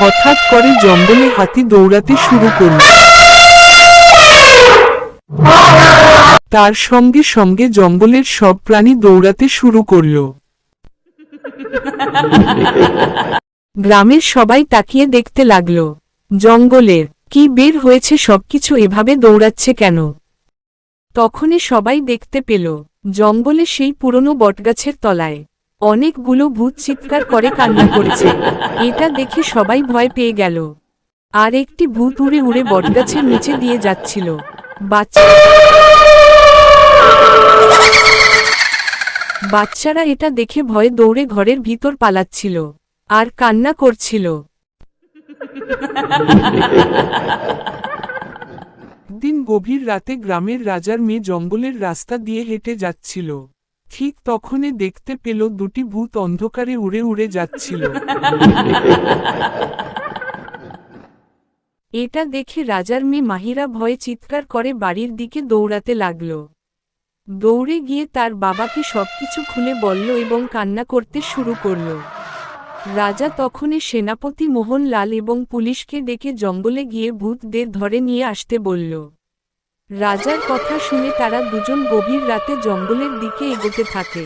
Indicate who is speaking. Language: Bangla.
Speaker 1: হঠাৎ করে জঙ্গলে হাতি দৌড়াতে শুরু করল। তার সঙ্গে সঙ্গে জঙ্গলের সব প্রাণী দৌড়াতে শুরু করল। গ্রামের সবাই তাকিয়ে দেখতে লাগল, জঙ্গলের কি বের হয়েছে, সবকিছু এভাবে দৌড়াচ্ছে কেন? তখনই সবাই দেখতে পেল, জঙ্গলে সেই পুরনো বটগাছের তলায় অনেকগুলো ভূত চিৎকার করে কান্না করছে। এটা দেখে সবাই ভয় পেয়ে গেল। আর একটি ভূত উড়ে উড়ে বটগাছের নিচে দিয়ে যাচ্ছিল। বাচ্চারা এটা দেখে ভয়ে দৌড়ে ঘরের ভিতর পালাচ্ছিল আর কান্না করছিল। দিন গভীর রাতে গ্রামের রাজার মেয়ে জঙ্গলের রাস্তা দিয়ে হেঁটে যাচ্ছিল। ঠিক তখনই দেখতে পেল দুটি ভূত অন্ধকারে উড়ে উড়ে যাচ্ছিল। এটা দেখে রাজার মেয়ে মাহিরা ভয়ে চিৎকার করে বাড়ির দিকে দৌড়াতে লাগল। দৌড়ে গিয়ে তার বাবাকে সবকিছু খুলে বলল এবং কান্না করতে শুরু করল। রাজা তখনই সেনাপতি মোহনলাল এবং পুলিশকে ডেকে জঙ্গলে গিয়ে ভূতদের ধরে নিয়ে আসতে বলল। রাজার কথা শুনে তারা দুজন গভীর রাতে জঙ্গলের দিকে এগোতে থাকে।